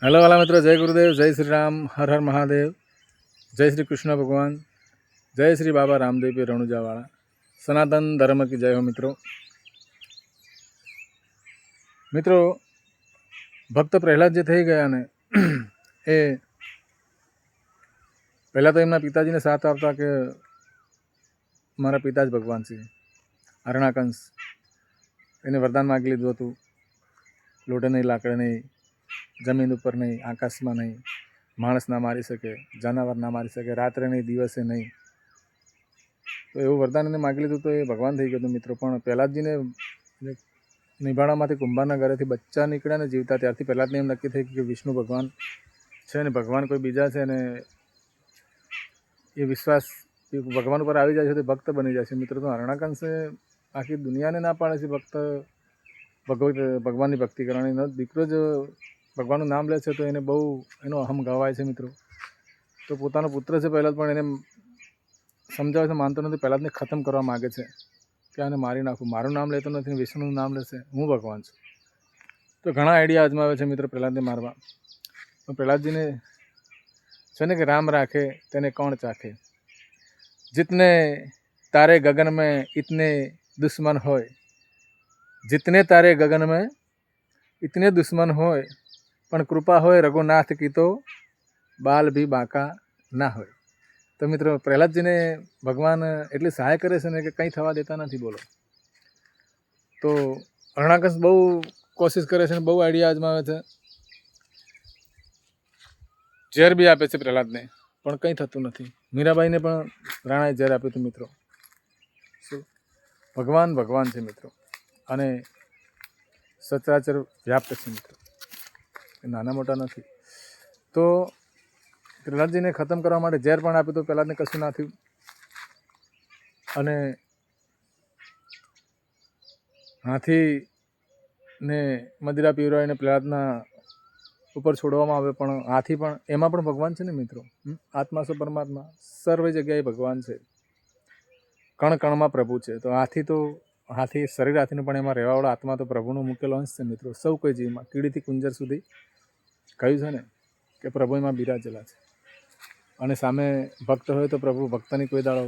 Hello वाला मित्रों, जय गुरुदेव, जय श्री राम, हर हर महादेव, जय श्री कृष्ण भगवान, जय श्री बाबा रामदेव रણુજાવાળા। सनातन धर्म की जय हो मित्रों। भक्त प्रहलाद जे थई गया ने ए पहला तो एमना पिताजी ने साथ आपता के मारा पिता ज भगवान छे। हरणाकंस एने वरदान मागी लीधुं हतुं, लोटे नहीं, लाकड़े नहीं, जमीन पर नहीं, आकाश में नहीं, माणस ना मारी सके, जानवर ना मारी सके, रात्रे नहीं, दिवसे नहीं। तो एवं वरदान ने मागी लीधुं तो ये भगवान थई गयो मित्रों। पण प्रहलादजी ने निभाणामांथी कुंभाરના ઘરેથી बच्चा નીકળ્યા ने जीवता त्यारथी प्रहलादने एम नक्की थयुं कि विष्णु भगवान छे ने भगवान कोई बीजा छे ने ये विश्वास भगवान पर આવી જાય છે तो भक्त बनी जाए मित्रों। तो हरणाकंसे आखी दुनियाने ना पाड़े छे भक्त भगवान की भक्ति करवानी। न दीकरो ज भगवान नाम ले तो एने बहु एनो अहम गवाय छे मित्रों। तो पोतानो पुत्र छे प्रहलाद पण एने समझावे छे, मानतो नथी। प्रहलादने खत्म करवा मागे छे कि आने मारी नाखूं, मारुं नाम लेतो नथी, विष्णुनुं नाम लेशे, हूँ भगवान छुं। तो घणा आइडिया आजमावे छे मित्र प्रहलादने मारवा। तो प्रहलादजीने छे ने कि राम राखे तेने कोण चाखे, जितने तारे गगन में इतने दुश्मन होय, जितने तारे गगन में इतने दुश्मन होय, पण कृपा होय रघुनाथ की तो बाल भी बाका ना होय। तो मित्रों प्रहलादजी ने भगवान एटली सहाय करे छे ने कि कंई थवा देता नहीं। बोलो तो हरणाकंस बहु कोशिश करे छे, बहु आइडिया आजमावे छे, झेर भी आपे छे प्रहलाद ने, पण कंई थतुं नथी। मीराबाई ने पण राणाए झेर आप्युं हतुं मित्रों। शुं भगवान भगवान छे मित्रों, अने सचराचर व्याप्त छे मित्रों, नाना मोटा नथी। तो प्रहलादजी ने खत्म करवा माटे झेर पण आप्युं तो प्रहलादने कशुं ना थयुं। अने हाथी ने मदिरा पीवरावीने प्रहलादना ऊपर छोड़वामां आवे, पण हाथी पण एमां पण भगवान छे ने मित्रों। आत्मा सो परमात्मा, सर्व जग्याए भगवान छे, कण कणमां प्रभु छे। तो हाथी शरीर हाथीनुं पण एमां रहेवावाळो आत्मा तो प्रभुनो मुकेलो अंश छे मित्रों। सौ कोई जीवमां कीड़ीथी कुंजर सुधी कह्युं छे ने कि प्रभु एमां बिराजेला छे। अने सामे भक्त होय तो प्रभु भक्तनी कोई दाड़ो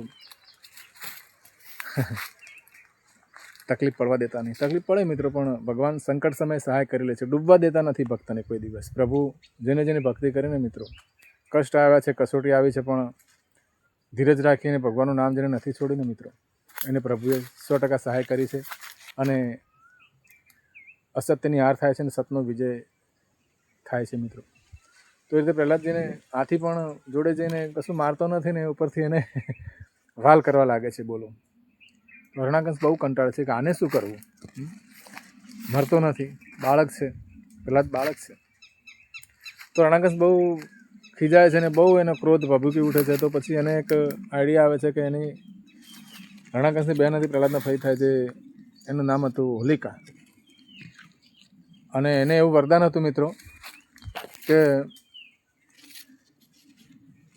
तकलीफ पड़वा देता नहीं। तकलीफ पड़े मित्रों, पण भगवान संकट समय सहाय करी ले छे, डूबवा देता नहीं भक्तने कोई दिवस। प्रभु जेने जेने भक्ति करे ने मित्रों, कष्ट आव्या छे, कसोटी आवी छे, पण धीरज राखीने भगवाननुं नाम जेने नथी छोड्युं ने मित्रों, एने प्रभुए 100% सहाय करी छे। अने असत्यनी हार थाय छे ने सत्यनो विजय थाय छे मित्रों। तो ए रीते प्रहलादजीने हाथी पण जोडे जईने कशुं मारतो नथी ने उपरथी एने वाल करवा लागे छे। बोलो हरणाकंस बहु कंटाळे छे कि आने शुं करवुं, मरतो नथी, बाळक छे, प्रहलाद बाळक छे। तो हरणाकंस बहु खीजाय छे ने बहु एनो क्रोध भभूकी उठे छे। तो पछी एने एक आइडिया आवे छे कि एनी हरणाकंसनी बेन हती प्रहलादना फई थाय जे, एनुं नाम हतुं होलिका। अने एने एवुं वरदान हतुं मित्रों के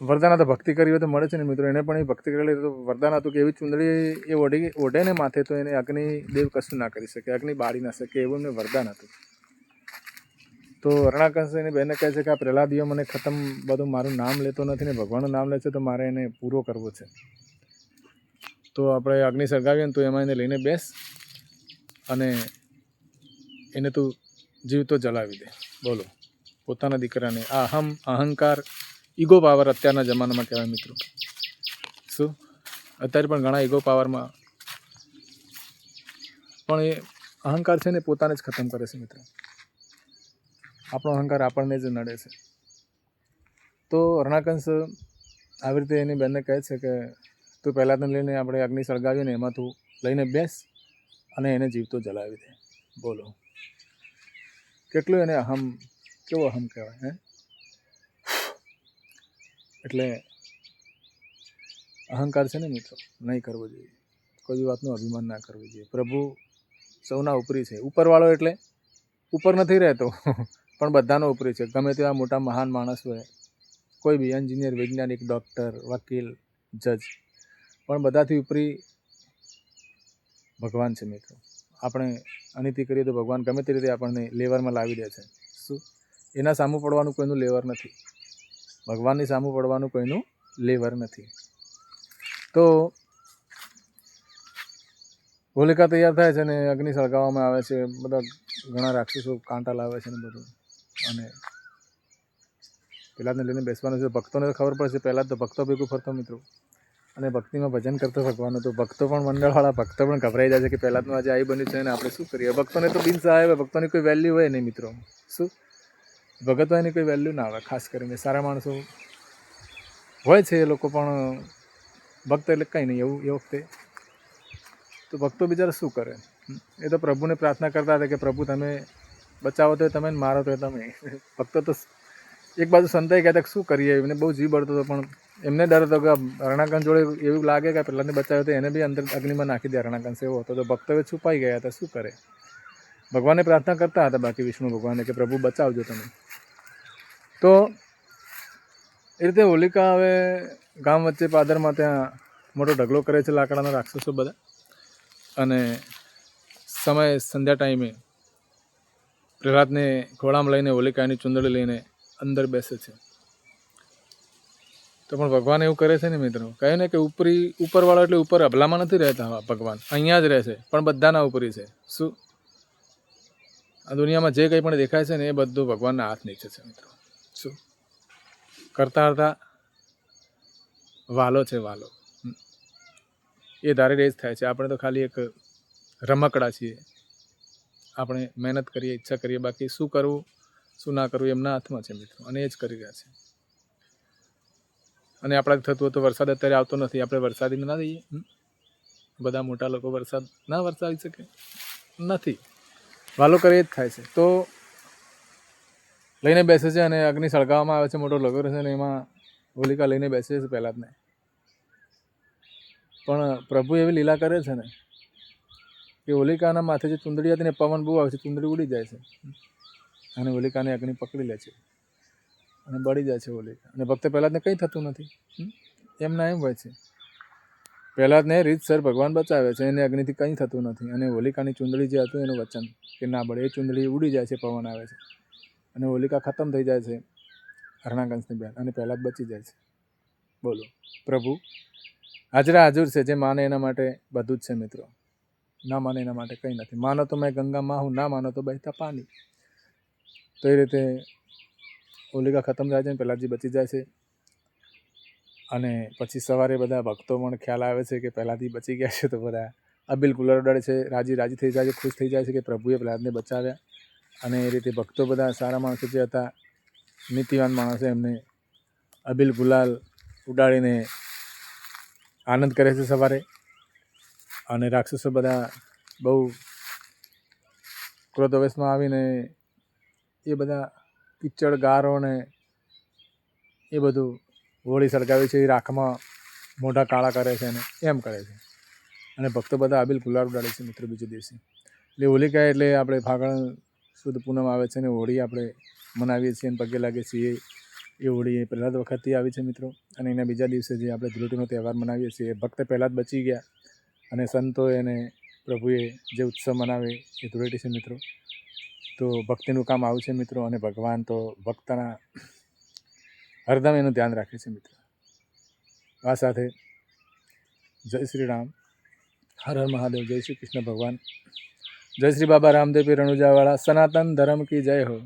वरदान तो भक्ति करी हो तो मळे छे ने मित्रों। एने पण ए भक्ति करेली तो वरदान हतुं कि एवी चूंदड़ी ए ओढे ने माथे तो एने अग्निदेव कशुं ना करी शके, अग्नि बाળી ना शके, एवुं एमने वरदान हतुं। तो हरणाकंस एनी बेनने कहे छे कि आ प्रहलादियो मने खत्म बधुं मारुं नाम लेतो नथी ने भगवाननुं नाम ले छे, तो मारे एने पूरो करवो छे। तो आपणे अग्नि सळगावीए ने तो एमां एने लईने बेस अने एने तू जीवतो जलावी दे। बोलो पोताना दीकराने आ अहंकार ईगो पावर अत्यारना जमानामां कहेवाय मित्रों। शुं अत्यारे पण घणा ईगो पावरमां पण ए अहंकार छे ने पोताने ज खत्म करे छे मित्रों। આપણો અહંકાર આપણને જ નડે છે। તો હરણાકંસ આવી રીતે એની બેનને કહે છે કે તું પ્રહલાદને લઈને આપણે અગ્નિ સળગાવીએ ને એમાં તું લઈને બેસ અને એને જીવતો જલાવી દે। બોલો કેટલું એને કેવો અહમ કહેવાય હે। એટલે અહંકાર છે ને મિત્રો નહીં કરવો જોઈએ, કોઈ બી વાતનું અભિમાન ના કરવું જોઈએ। પ્રભુ સૌના ઉપરી છે, ઉપરવાળો એટલે ઉપર નથી રહેતો પણ બધાનો ઉપરી છે। ગમે તેવા મોટા મહાન માણસ હોય, કોઈ બી એન્જિનિયર, વૈજ્ઞાનિક, ડૉક્ટર, વકીલ, જજ, પણ બધાથી ઉપરી ભગવાન છે મિત્રો। આપણે અનીતિ કરીએ તો ભગવાન ગમે તે રીતે આપણને લેવરમાં લાવી દે છે। શું એના સામું પડવાનું કોઈનું લેવર નથી, ભગવાનની સામું પડવાનું કોઈનું લેવર નથી. તો હોલિકા તૈયાર થાય છે ને અગ્નિ સળગાવવામાં આવે છે, બધા ઘણા રાક્ષસો કાંટા લાવે છે ને બધું, અને પહેલાંને લઈને બેસવાનું છે. ભક્તોને તો ખબર પડશે, પહેલાં તો ભક્તો ભેગું ફરતો મિત્રો, અને ભક્તિમાં ભજન કરતો ભગવાનનું, તો ભક્તો પણ મંડળવાળા ભક્તો પણ ગભરાઈ જાય છે કે પહેલાંનું આજે આવી બન્યું છે અને આપણે શું કરીએ. ભક્તોને તો બિન સહાય હોય, ભક્તોની કોઈ વેલ્યુ હોય નહીં મિત્રો. શું ભગત હોય એની કોઈ વેલ્યુ ના આવે, ખાસ કરીને સારા માણસો હોય છે એ લોકો, પણ ભક્ત એટલે કંઈ નહીં એવું એ વખતે. તો ભક્તો બિચારા શું કરે, એ તો પ્રભુને પ્રાર્થના કરતા હતા કે પ્રભુ તમે બચાવો તો તમે, મારો તો તમે. ભક્તો તો એક બાજુ સંતાઈ ગયા હતા શું કરીએ, એમને બહુ જીવ બળતો હતો, પણ એમને ડર હતો કે હરણાકંસ જોડે એવું લાગે કે પહેલાંને બચાવ્યો તો એને બી અંદર અગ્નિમાં નાખી દે હરણાકંસ, એવો હતો. તો ભક્તો છુપાઈ ગયા હતા, શું કરે, ભગવાનને પ્રાર્થના કરતા હતા બાકી વિષ્ણુ ભગવાનને કે પ્રભુ બચાવજો તમે. તો એ રીતે હોલિકા હવે ગામ વચ્ચે પાદરમાં ત્યાં મોટો ઢગલો કરે છે લાકડાના રાક્ષસો બધા, અને સમય સંધ્યા ટાઈમે પ્રહલાદને ઘોડામાં લઈને હોલિકાની ચુંદડી લઈને અંદર બેસે છે. તો પણ ભગવાન એવું કરે છે ને મિત્રો, કહે ને કે ઉપરવાળો એટલે ઉપર અભલામાં નથી રહેતા ભગવાન, અહીંયા જ રહે છે, પણ બધાના ઉપરી છે. શું આ દુનિયામાં જે કંઈ પણ દેખાય છે ને એ બધું ભગવાનના હાથ નીચે છે મિત્રો. શું કરતા કરતા વાલો છે, વાલો એ ધારે જ થાય છે. આપણે તો ખાલી એક રમકડા છીએ, આપણે મહેનત કરીએ, ઈચ્છા કરીએ, બાકી શું કરવું શું ના કરવું એમના હાથમાં છે મિત્રો, અને એ જ કરી રહ્યા છે. અને આપણાથી થતું હોય તો વરસાદ અત્યારે આવતો નથી, આપણે વરસાદીને ના દઈએ, બધા મોટા લોકો વરસાદ ના વરસાવી શકે નથી, વાલો કરે જ થાય છે. તો લઈને બેસે છે અને અગ્નિ સળગાવવામાં આવે છે, મોટો લગર છે, અને એમાં હોલિકા લઈને બેસે છે પહેલાંને. પણ પ્રભુ એવી લીલા કરે છે ને કે હોલિકાના માથે જે ચુંદડી હતી ને પવન બહુ આવે છે, ચુંદડી ઉડી જાય છે અને હોલિકાને અગ્નિ પકડી લે છે અને બળી જાય છે હોલિકા. અને ભક્ત પહેલાંને કંઈ થતું નથી, એમના એમ હોય છે. પહેલાંને રીતસર ભગવાન બચાવે છે, એને અગ્નિથી કંઈ થતું નથી. અને હોલિકાની ચુંદડી જે હતું એનું વચન કે ના બળે, એ ચુંદડી ઉડી જાય છે, પવન આવે છે અને હોલિકા ખતમ થઈ જાય છે હરણાકંસની બેન, અને પહેલાં જ બચી જાય છે. બોલો, પ્રભુ હાજરા હાજર છે, જે માને એના માટે બધું જ છે મિત્રો, ના માને એના માટે કંઈ નથી. માનો તો મેં ગંગા માં હું, ના માનો તો બહેતા પાણી. તો એ રીતે હોલિકા ખતમ થાય છે ને પહેલાંજી બચી જાય છે. અને પછી સવારે બધા ભક્તો પણ ખ્યાલ આવે છે કે પહેલાંથી બચી ગયા છે, તો બધા અબિલ ગુલાલ ઉડાડે છે, રાજી થઈ જાય છે, ખુશ થઈ જાય છે કે પ્રભુએ પ્રહલાદને બચાવ્યા. અને એ રીતે ભક્તો બધા સારા માણસો જે હતા, નીતિવાન માણસો, એમને અબિલ ગુલાલ ઉડાડીને આનંદ કરે છે સવારે. અને રાક્ષસો બધા બહુ ક્રોધવેશમાં આવીને એ બધા કિચડ ગારો ને એ બધું હોળી સળગાવી છે, એ રાખમાં મોઢા કાળા કરે છે ને એમ કરે છે. અને ભક્તો બધા અબિલ ગુલાલ ઉડાડે છે મિત્રો બીજે દિવસે. એટલે હોલિકા એટલે આપણે ફાગણ સુદ પૂનમ આવે છે ને હોળી આપણે મનાવીએ છીએ અને પગે લાગીએ છીએ. એ હોળી એ પ્રહલાદ વખતથી આવી છે મિત્રો. અને એના બીજા દિવસે જે આપણે ધૂળેટીનો તહેવાર મનાવીએ છીએ, ભક્ત પહેલાં જ બચી ગયા અને સંતોએ અને પ્રભુએ જે ઉત્સવ મનાવે એ ધૂળેટી છે મિત્રો. તો ભક્તિનું કામ આવું છે મિત્રો, અને ભગવાન તો ભક્તના હરદમ એનું ધ્યાન રાખે છે મિત્રો. આ સાથે જય શ્રી રામ, હર હર મહાદેવ, જય શ્રી કૃષ્ણ ભગવાન, જય શ્રી બાબા રામદેવ રણુજાવાળા, સનાતન ધર્મ કી જય હો.